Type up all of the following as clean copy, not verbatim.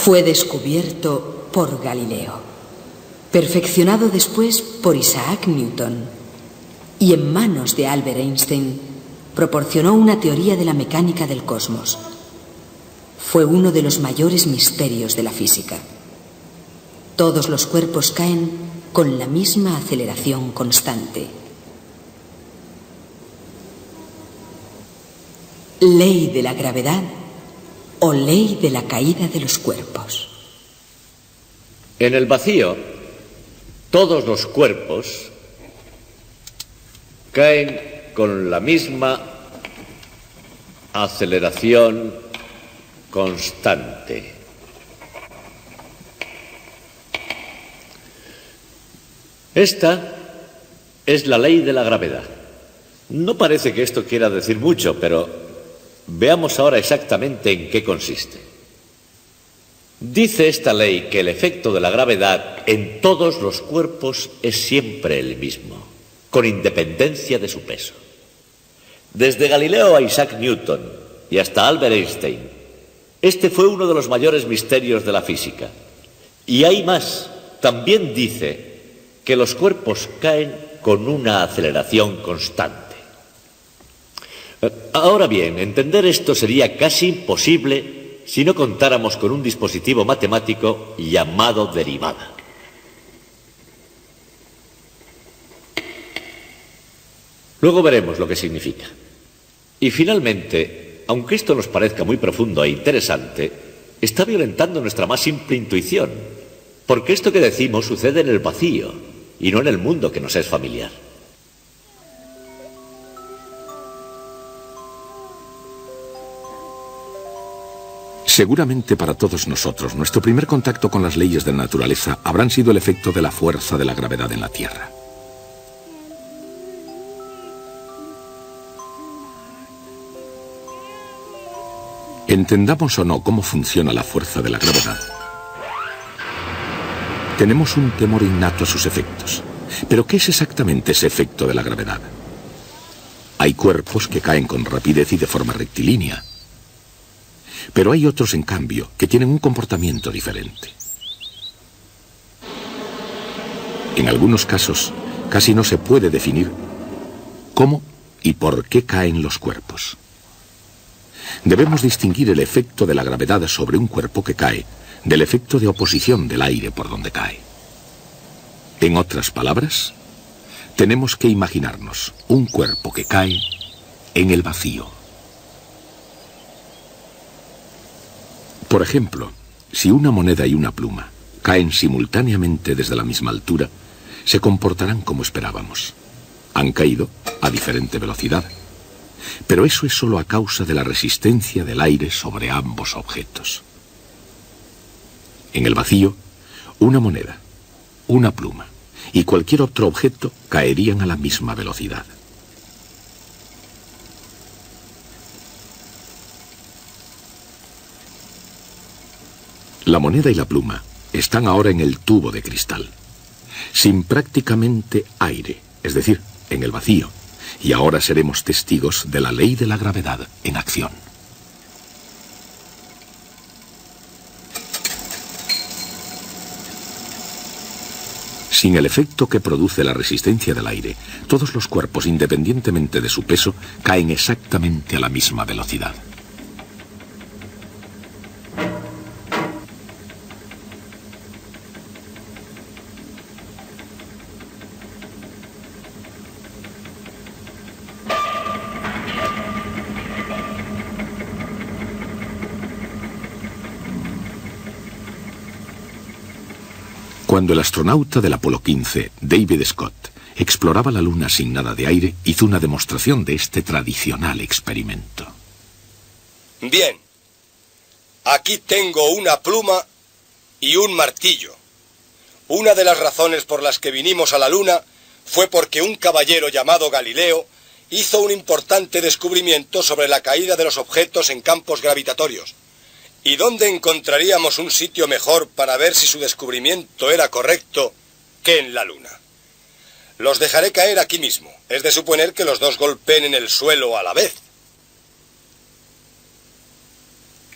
Fue descubierto por Galileo, perfeccionado después por Isaac Newton y en manos de Albert Einstein proporcionó una teoría de la mecánica del cosmos. Fue uno de los mayores misterios de la física. Todos los cuerpos caen con la misma aceleración constante. Ley de la gravedad o ley de la caída de los cuerpos. En el vacío, todos los cuerpos caen con la misma aceleración constante. Esta es la ley de la gravedad. No parece que esto quiera decir mucho, pero veamos ahora exactamente en qué consiste. Dice esta ley que el efecto de la gravedad en todos los cuerpos es siempre el mismo, con independencia de su peso. Desde Galileo a Isaac Newton y hasta Albert Einstein, este fue uno de los mayores misterios de la física. Y hay más, también dice que los cuerpos caen con una aceleración constante. Ahora bien, entender esto sería casi imposible si no contáramos con un dispositivo matemático llamado derivada. Luego veremos lo que significa. Y finalmente, aunque esto nos parezca muy profundo e interesante, está violentando nuestra más simple intuición, porque esto que decimos sucede en el vacío y no en el mundo que nos es familiar. Seguramente para todos nosotros, nuestro primer contacto con las leyes de la naturaleza habrán sido el efecto de la fuerza de la gravedad en la Tierra. Entendamos o no cómo funciona la fuerza de la gravedad, tenemos un temor innato a sus efectos. ¿Pero qué es exactamente ese efecto de la gravedad? Hay cuerpos que caen con rapidez y de forma rectilínea, pero hay otros, en cambio, que tienen un comportamiento diferente. En algunos casos, casi no se puede definir cómo y por qué caen los cuerpos. Debemos distinguir el efecto de la gravedad sobre un cuerpo que cae del efecto de oposición del aire por donde cae. En otras palabras, tenemos que imaginarnos un cuerpo que cae en el vacío. Por ejemplo, si una moneda y una pluma caen simultáneamente desde la misma altura, se comportarán como esperábamos. Han caído a diferente velocidad, pero eso es solo a causa de la resistencia del aire sobre ambos objetos. En el vacío, una moneda, una pluma y cualquier otro objeto caerían a la misma velocidad. La moneda y la pluma están ahora en el tubo de cristal, sin prácticamente aire, es decir, en el vacío, y ahora seremos testigos de la ley de la gravedad en acción. Sin el efecto que produce la resistencia del aire, todos los cuerpos, independientemente de su peso, caen exactamente a la misma velocidad. Cuando el astronauta del Apolo 15, David Scott, exploraba la Luna sin nada de aire, hizo una demostración de este tradicional experimento. Bien, aquí tengo una pluma y un martillo. Una de las razones por las que vinimos a la Luna fue porque un caballero llamado Galileo hizo un importante descubrimiento sobre la caída de los objetos en campos gravitatorios. ¿Y dónde encontraríamos un sitio mejor para ver si su descubrimiento era correcto que en la Luna? Los dejaré caer aquí mismo. Es de suponer que los dos golpeen en el suelo a la vez.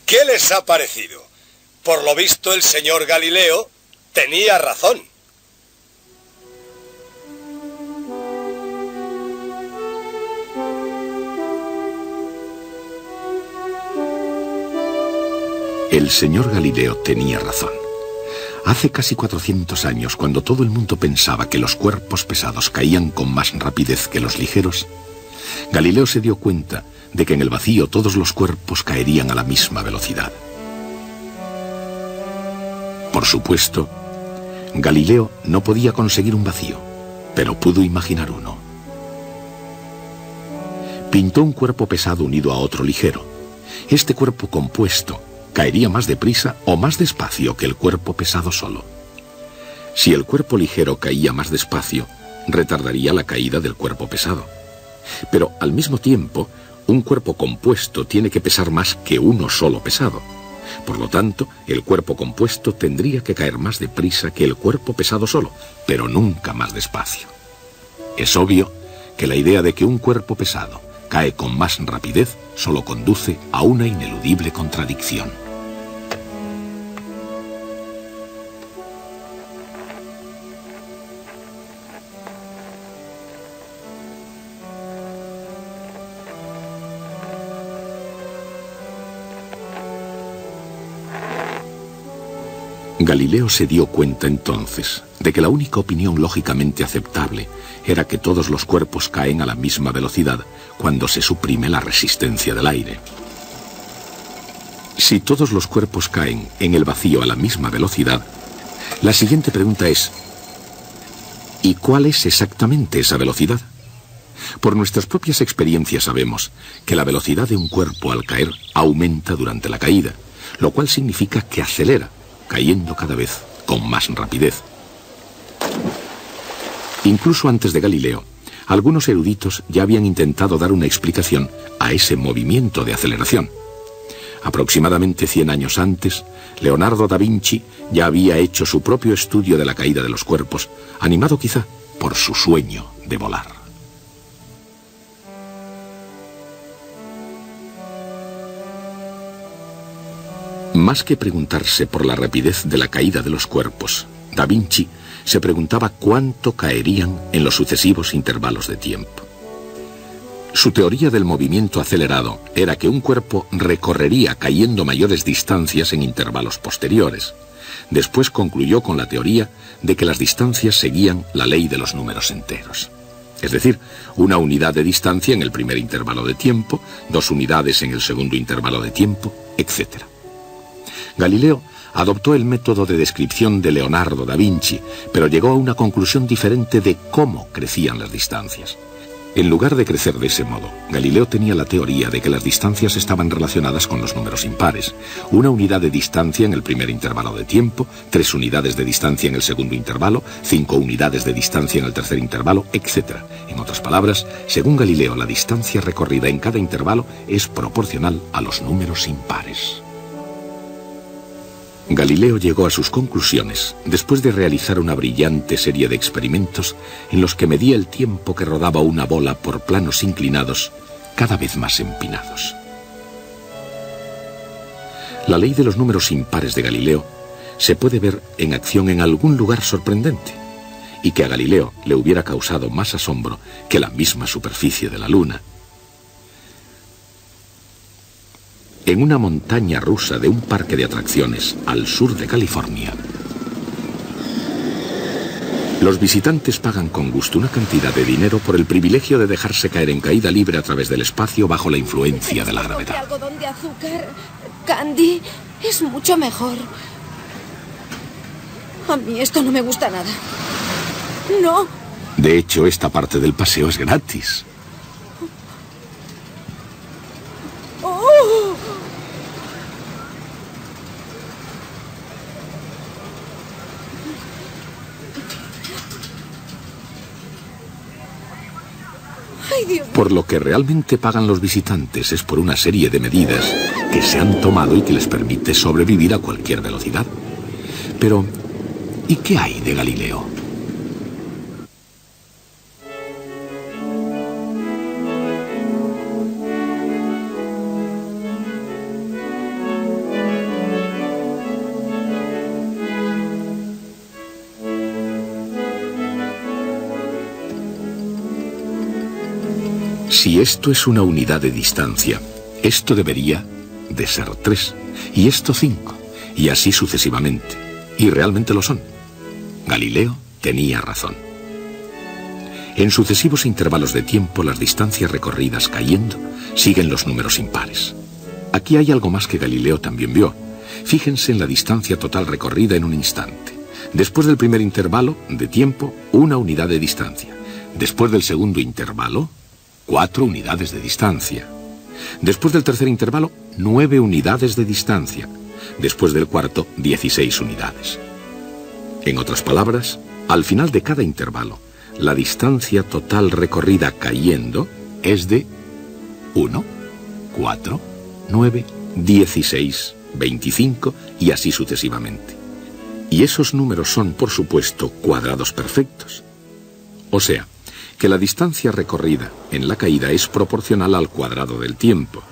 ¿Qué les ha parecido? Por lo visto, el señor Galileo tenía razón. El señor Galileo tenía razón. Hace casi 400 años, cuando todo el mundo pensaba que los cuerpos pesados caían con más rapidez que los ligeros, Galileo se dio cuenta de que en el vacío todos los cuerpos caerían a la misma velocidad. Por supuesto, Galileo no podía conseguir un vacío, pero pudo imaginar uno. Pintó un cuerpo pesado unido a otro ligero. Este cuerpo compuesto caería más deprisa o más despacio que el cuerpo pesado solo. Si el cuerpo ligero caía más despacio, retardaría la caída del cuerpo pesado. Pero al mismo tiempo, un cuerpo compuesto tiene que pesar más que uno solo pesado. Por lo tanto, el cuerpo compuesto tendría que caer más deprisa que el cuerpo pesado solo, pero nunca más despacio. Es obvio que la idea de que un cuerpo pesado cae con más rapidez solo conduce a una ineludible contradicción. Galileo se dio cuenta entonces de que la única opinión lógicamente aceptable era que todos los cuerpos caen a la misma velocidad cuando se suprime la resistencia del aire. Si todos los cuerpos caen en el vacío a la misma velocidad, la siguiente pregunta es: ¿y cuál es exactamente esa velocidad? Por nuestras propias experiencias sabemos que la velocidad de un cuerpo al caer aumenta durante la caída, lo cual significa que acelera, cayendo cada vez con más rapidez. Incluso antes de Galileo, algunos eruditos ya habían intentado dar una explicación a ese movimiento de aceleración. Aproximadamente 100 años antes, Leonardo da Vinci ya había hecho su propio estudio de la caída de los cuerpos, animado quizá por su sueño de volar. Más que preguntarse por la rapidez de la caída de los cuerpos, Da Vinci se preguntaba cuánto caerían en los sucesivos intervalos de tiempo. Su teoría del movimiento acelerado era que un cuerpo recorrería cayendo mayores distancias en intervalos posteriores. Después concluyó con la teoría de que las distancias seguían la ley de los números enteros. Es decir, una unidad de distancia en el primer intervalo de tiempo, 2 unidades en el segundo intervalo de tiempo, etc. Galileo adoptó el método de descripción de Leonardo da Vinci, pero llegó a una conclusión diferente de cómo crecían las distancias. En lugar de crecer de ese modo, Galileo tenía la teoría de que las distancias estaban relacionadas con los números impares. 1 unidad de distancia en el primer intervalo de tiempo, 3 unidades de distancia en el segundo intervalo, 5 unidades de distancia en el tercer intervalo, etc. En otras palabras, según Galileo, la distancia recorrida en cada intervalo es proporcional a los números impares. Galileo llegó a sus conclusiones después de realizar una brillante serie de experimentos en los que medía el tiempo que rodaba una bola por planos inclinados cada vez más empinados. La ley de los números impares de Galileo se puede ver en acción en algún lugar sorprendente, y que a Galileo le hubiera causado más asombro que la misma superficie de la Luna. En una montaña rusa de un parque de atracciones al sur de California, los visitantes pagan con gusto una cantidad de dinero por el privilegio de dejarse caer en caída libre a través del espacio bajo la influencia de la gravedad. Algodón de azúcar, candy, es mucho mejor. A mí esto no me gusta nada. No. De hecho, esta parte del paseo es gratis. ¡Oh! Ay, Dios mío. Por lo que realmente pagan los visitantes es por una serie de medidas que se han tomado y que les permite sobrevivir a cualquier velocidad. Pero, ¿y qué hay de Galileo? Si esto es una unidad de distancia, esto debería de ser 3, y esto 5, y así sucesivamente. Y realmente lo son. Galileo tenía razón. En sucesivos intervalos de tiempo, las distancias recorridas cayendo siguen los números impares. Aquí hay algo más que Galileo también vio. Fíjense en la distancia total recorrida en un instante. Después del primer intervalo de tiempo, una unidad de distancia. Después del segundo intervalo, 4 unidades de distancia. Después del tercer intervalo, 9 unidades de distancia. Después del cuarto, 16 unidades. En otras palabras, al final de cada intervalo, la distancia total recorrida cayendo es de 1, 4, 9, 16, 25 y así sucesivamente. Y esos números son, por supuesto, cuadrados perfectos. O sea, que la distancia recorrida en la caída es proporcional al cuadrado del tiempo.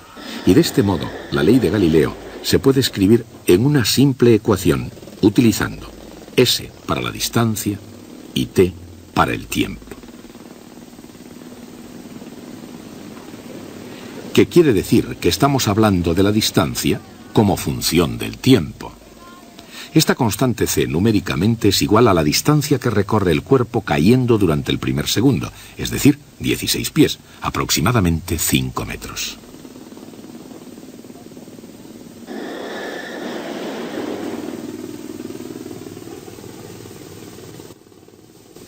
Y de este modo, la ley de Galileo se puede escribir en una simple ecuación, utilizando S para la distancia y T para el tiempo. ¿Qué quiere decir? Que estamos hablando de la distancia como función del tiempo. Esta constante c numéricamente es igual a la distancia que recorre el cuerpo cayendo durante el primer segundo, es decir, 16 pies, aproximadamente 5 metros.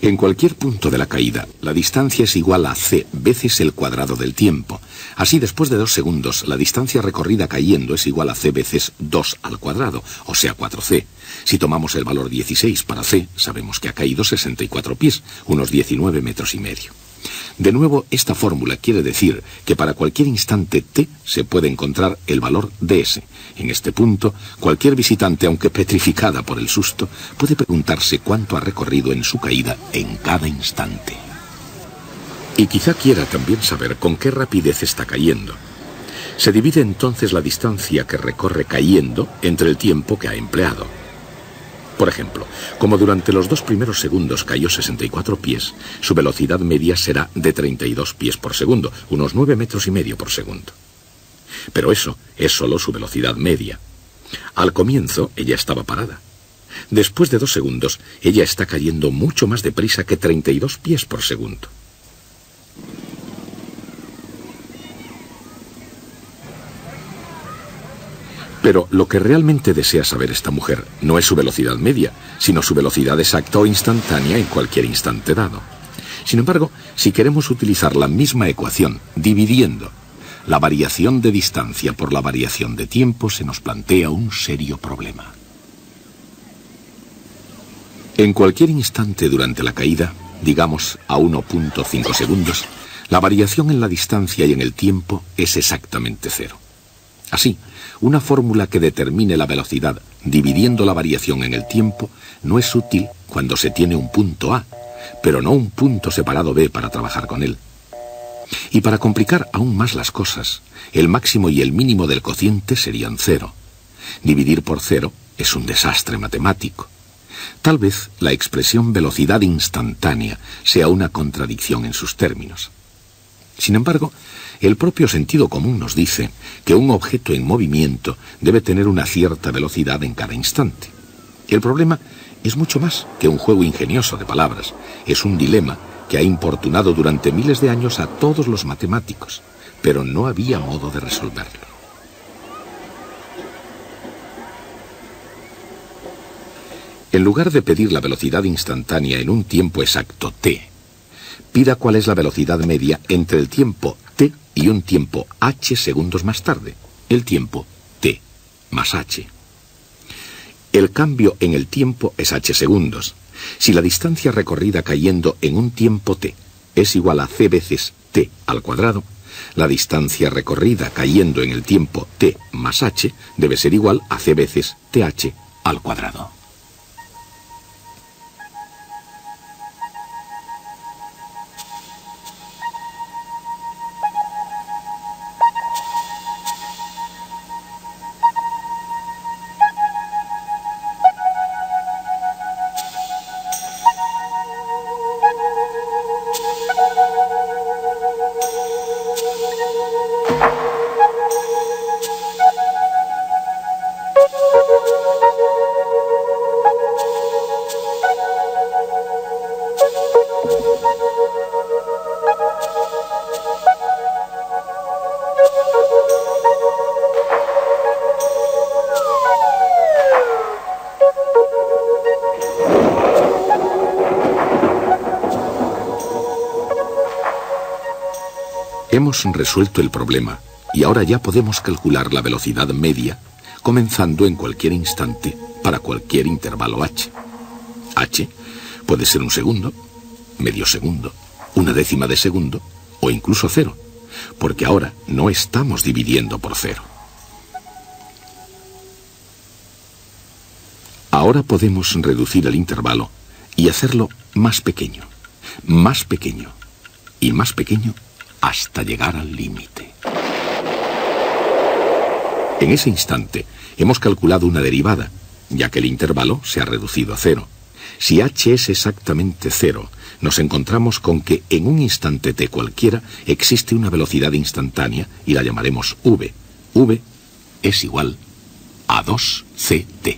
En cualquier punto de la caída, la distancia es igual a c veces el cuadrado del tiempo. Así, después de 2 segundos, la distancia recorrida cayendo es igual a c veces 2 al cuadrado, o sea, 4c. Si tomamos el valor 16 para c, sabemos que ha caído 64 pies, unos 19 metros y medio. De nuevo, esta fórmula quiere decir que para cualquier instante t se puede encontrar el valor ds. En este punto, cualquier visitante, aunque petrificada por el susto, puede preguntarse cuánto ha recorrido en su caída en cada instante. Y quizá quiera también saber con qué rapidez está cayendo. Se divide entonces la distancia que recorre cayendo entre el tiempo que ha empleado. Por ejemplo, como durante los 2 primeros segundos cayó 64 pies, su velocidad media será de 32 pies por segundo, unos 9 metros y medio por segundo. Pero eso es solo su velocidad media. Al comienzo, ella estaba parada. Después de 2 segundos, ella está cayendo mucho más deprisa que 32 pies por segundo. Pero lo que realmente desea saber esta mujer no es su velocidad media, sino su velocidad exacta o instantánea en cualquier instante dado. Sin embargo, si queremos utilizar la misma ecuación, dividiendo la variación de distancia por la variación de tiempo, se nos plantea un serio problema. En cualquier instante durante la caída, digamos a 1.5 segundos, la variación en la distancia y en el tiempo es exactamente 0. Así, una fórmula que determine la velocidad dividiendo la variación en el tiempo no es útil cuando se tiene un punto A, pero no un punto separado B para trabajar con él. Y para complicar aún más las cosas, el máximo y el mínimo del cociente serían 0. Dividir por 0 es un desastre matemático. Tal vez la expresión velocidad instantánea sea una contradicción en sus términos. Sin embargo, el propio sentido común nos dice que un objeto en movimiento debe tener una cierta velocidad en cada instante. El problema es mucho más que un juego ingenioso de palabras. Es un dilema que ha importunado durante miles de años a todos los matemáticos, pero no había modo de resolverlo. En lugar de pedir la velocidad instantánea en un tiempo exacto t, pida cuál es la velocidad media entre el tiempo t y un tiempo h segundos más tarde, el tiempo t más h. El cambio en el tiempo es h segundos. Si la distancia recorrida cayendo en un tiempo t es igual a c veces t al cuadrado, la distancia recorrida cayendo en el tiempo t más h debe ser igual a c veces th al cuadrado. Hemos resuelto el problema y ahora ya podemos calcular la velocidad media, comenzando en cualquier instante para cualquier intervalo h. H puede ser un segundo, medio segundo, una décima de segundo o incluso cero, porque ahora no estamos dividiendo por cero. Ahora podemos reducir el intervalo y hacerlo más pequeño y más pequeño hasta llegar al límite. En ese instante hemos calculado una derivada, ya que el intervalo se ha reducido a cero. Si h es exactamente cero, nos encontramos con que en un instante t cualquiera existe una velocidad instantánea y la llamaremos v. v es igual a 2ct.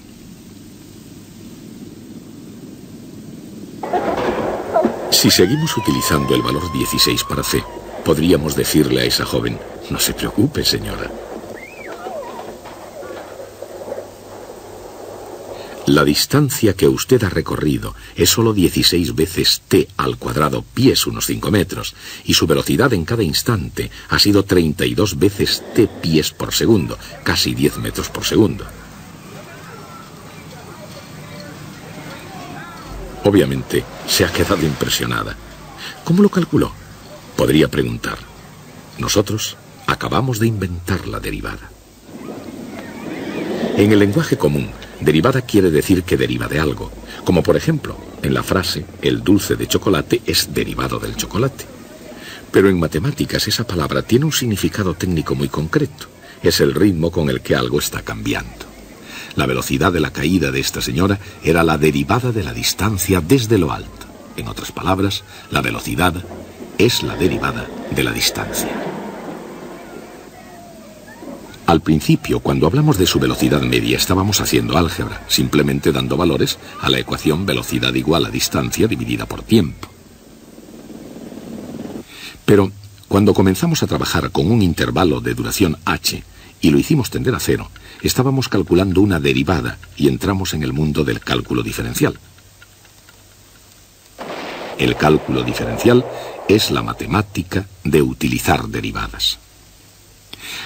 Si seguimos utilizando el valor 16 para c, podríamos decirle a esa joven: no se preocupe, señora. La distancia que usted ha recorrido es solo 16 veces t al cuadrado pies, unos 5 metros, y su velocidad en cada instante ha sido 32 veces t pies por segundo, casi 10 metros por segundo. Obviamente, se ha quedado impresionada. ¿Cómo lo calculó? Podría preguntar. Nosotros acabamos de inventar la derivada. En el lenguaje común, derivada quiere decir que deriva de algo, como por ejemplo, en la frase el dulce de chocolate es derivado del chocolate. Pero en matemáticas esa palabra tiene un significado técnico muy concreto. Es el ritmo con el que algo está cambiando. La velocidad de la caída de esta señora era la derivada de la distancia desde lo alto. En otras palabras, la velocidad es la derivada de la distancia. Al principio, cuando hablamos de su velocidad media, estábamos haciendo álgebra, simplemente dando valores a la ecuación velocidad igual a distancia dividida por tiempo. Pero cuando comenzamos a trabajar con un intervalo de duración h y lo hicimos tender a cero, estábamos calculando una derivada y entramos en el mundo del cálculo diferencial. El cálculo diferencial es la matemática de utilizar derivadas.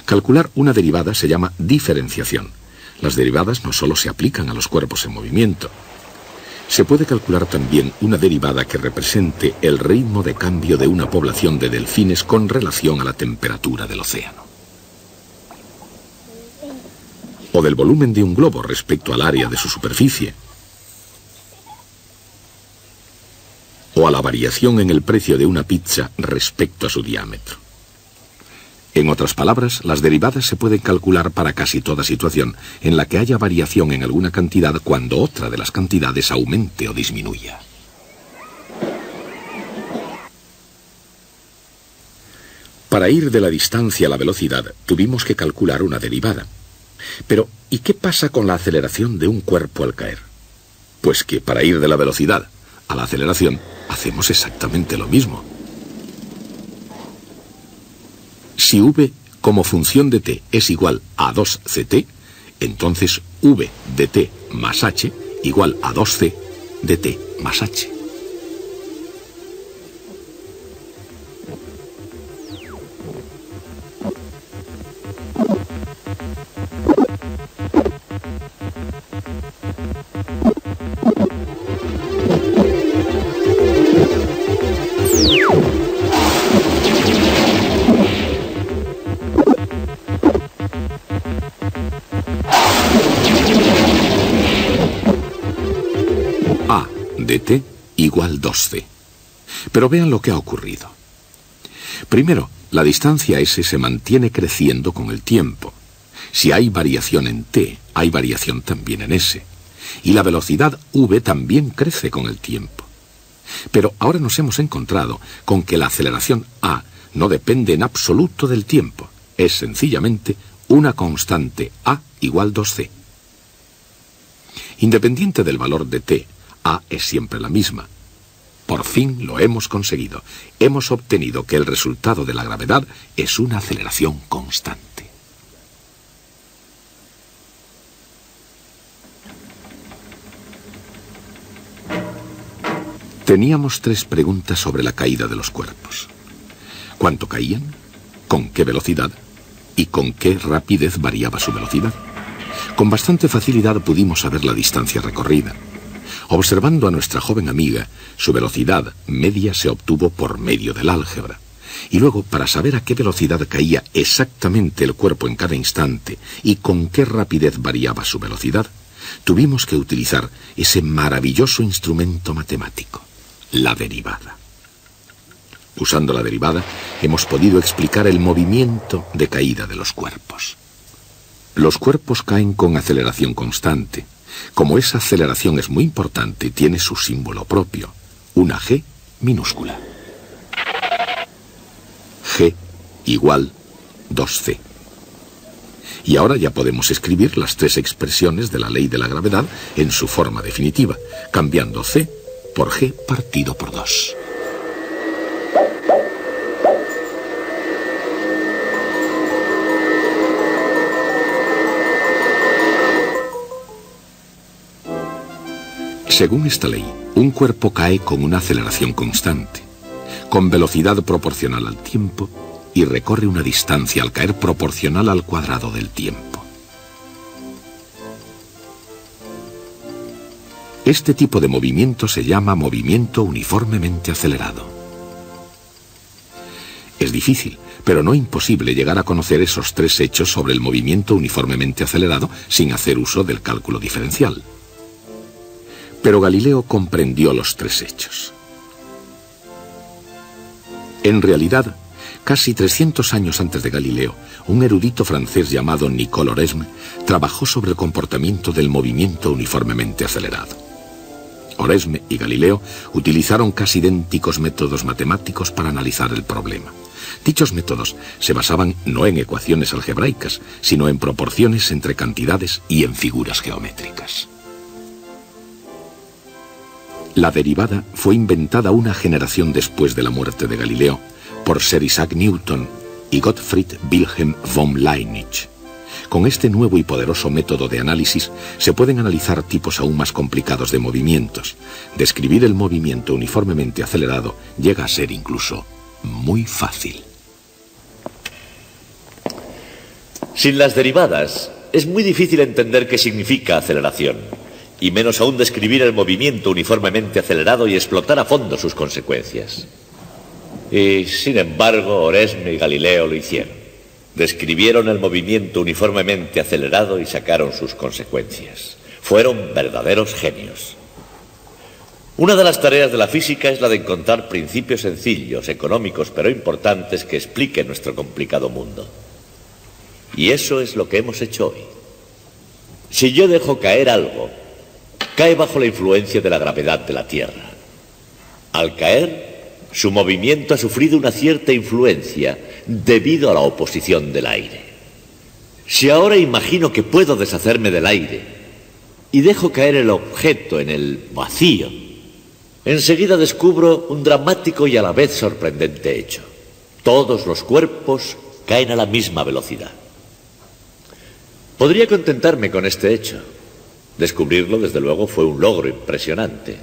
Calcular una derivada se llama diferenciación. Las derivadas no solo se aplican a los cuerpos en movimiento. Se puede calcular también una derivada que represente el ritmo de cambio de una población de delfines con relación a la temperatura del océano. O del volumen de un globo respecto al área de su superficie. O a la variación en el precio de una pizza respecto a su diámetro. En otras palabras, las derivadas se pueden calcular para casi toda situación en la que haya variación en alguna cantidad cuando otra de las cantidades aumente o disminuya. Para ir de la distancia a la velocidad, tuvimos que calcular una derivada. Pero, ¿y qué pasa con la aceleración de un cuerpo al caer? Pues que para ir de la velocidad a la aceleración, hacemos exactamente lo mismo. Si v como función de t es igual a 2ct, entonces v de t más h igual a 2c de t más h. De t igual 2c. Pero vean lo que ha ocurrido. Primero, la distancia s se mantiene creciendo con el tiempo. Si hay variación en t, hay variación también en s. Y la velocidad v también crece con el tiempo. Pero ahora nos hemos encontrado con que la aceleración a no depende en absoluto del tiempo. Es sencillamente una constante a igual 2c. Independiente del valor de t, a es siempre la misma. Por fin lo hemos conseguido. Hemos obtenido que el resultado de la gravedad es una aceleración constante. Teníamos 3 preguntas sobre la caída de los cuerpos. ¿Cuánto caían? con qué velocidad y con qué rapidez variaba su velocidad. Con bastante facilidad pudimos saber la distancia recorrida. Observando a nuestra joven amiga, su velocidad media se obtuvo por medio del álgebra. Y luego, para saber a qué velocidad caía exactamente el cuerpo en cada instante y con qué rapidez variaba su velocidad, tuvimos que utilizar ese maravilloso instrumento matemático, la derivada. Usando la derivada, hemos podido explicar el movimiento de caída de los cuerpos. Los cuerpos caen con aceleración constante. Como esa aceleración es muy importante, tiene su símbolo propio, una G minúscula. G igual 2C. Y ahora ya podemos escribir las tres expresiones de la ley de la gravedad en su forma definitiva, cambiando C por G partido por 2. Según esta ley, un cuerpo cae con una aceleración constante, con velocidad proporcional al tiempo y recorre una distancia al caer proporcional al cuadrado del tiempo. Este tipo de movimiento se llama movimiento uniformemente acelerado. Es difícil, pero no imposible llegar a conocer esos tres hechos sobre el movimiento uniformemente acelerado sin hacer uso del cálculo diferencial. Pero Galileo comprendió los tres hechos. En realidad, casi 300 años antes de Galileo, un erudito francés llamado Nicole Oresme trabajó sobre el comportamiento del movimiento uniformemente acelerado. Oresme y Galileo utilizaron casi idénticos métodos matemáticos para analizar el problema. Dichos métodos se basaban no en ecuaciones algebraicas, sino en proporciones entre cantidades y en figuras geométricas. La derivada fue inventada una generación después de la muerte de Galileo por Sir Isaac Newton y Gottfried Wilhelm von Leibniz. Con este nuevo y poderoso método de análisis se pueden analizar tipos aún más complicados de movimientos. Describir el movimiento uniformemente acelerado llega a ser incluso muy fácil. Sin las derivadas, es muy difícil entender qué significa aceleración, y menos aún describir el movimiento uniformemente acelerado y explotar a fondo sus consecuencias. Y, sin embargo, Oresme y Galileo lo hicieron. Describieron el movimiento uniformemente acelerado y sacaron sus consecuencias. Fueron verdaderos genios. Una de las tareas de la física es la de encontrar principios sencillos, económicos, pero importantes que expliquen nuestro complicado mundo. Y eso es lo que hemos hecho hoy. Si yo dejo caer algo, cae bajo la influencia de la gravedad de la Tierra. Al caer, su movimiento ha sufrido una cierta influencia debido a la oposición del aire. Si ahora imagino que puedo deshacerme del aire y dejo caer el objeto en el vacío, enseguida descubro un dramático y a la vez sorprendente hecho. Todos los cuerpos caen a la misma velocidad. Podría contentarme con este hecho. Descubrirlo, desde luego, fue un logro impresionante.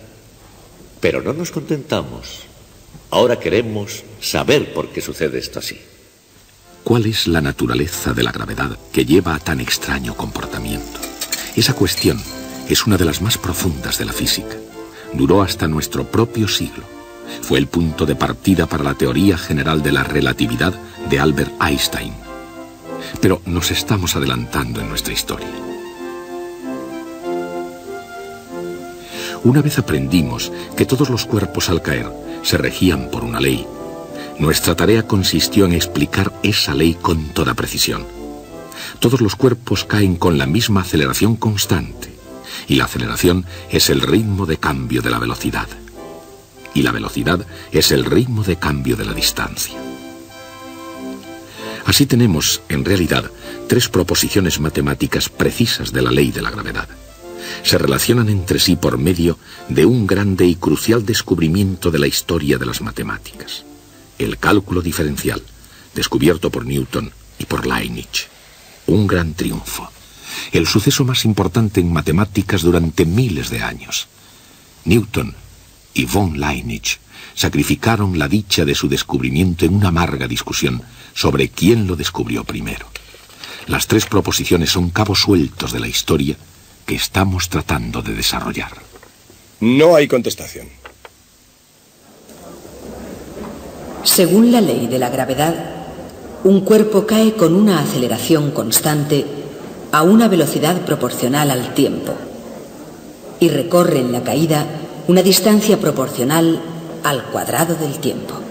Pero no nos contentamos. Ahora queremos saber por qué sucede esto así. ¿Cuál es la naturaleza de la gravedad que lleva a tan extraño comportamiento? Esa cuestión es una de las más profundas de la física. Duró hasta nuestro propio siglo. Fue el punto de partida para la teoría general de la relatividad de Albert Einstein. Pero nos estamos adelantando en nuestra historia. Una vez aprendimos que todos los cuerpos al caer se regían por una ley, nuestra tarea consistió en explicar esa ley con toda precisión. Todos los cuerpos caen con la misma aceleración constante, y la aceleración es el ritmo de cambio de la velocidad, y la velocidad es el ritmo de cambio de la distancia. Así tenemos, en realidad, tres proposiciones matemáticas precisas de la ley de la gravedad. Se relacionan entre sí por medio de un grande y crucial descubrimiento de la historia de las matemáticas: el cálculo diferencial, descubierto por Newton y por Leibniz. Un gran triunfo, el suceso más importante en matemáticas durante miles de años. Newton y von Leibniz sacrificaron la dicha de su descubrimiento en una amarga discusión sobre quién lo descubrió primero. Las tres proposiciones son cabos sueltos de la historia que estamos tratando de desarrollar. No hay contestación. Según la ley de la gravedad, un cuerpo cae con una aceleración constante a una velocidad proporcional al tiempo y recorre en la caída una distancia proporcional al cuadrado del tiempo.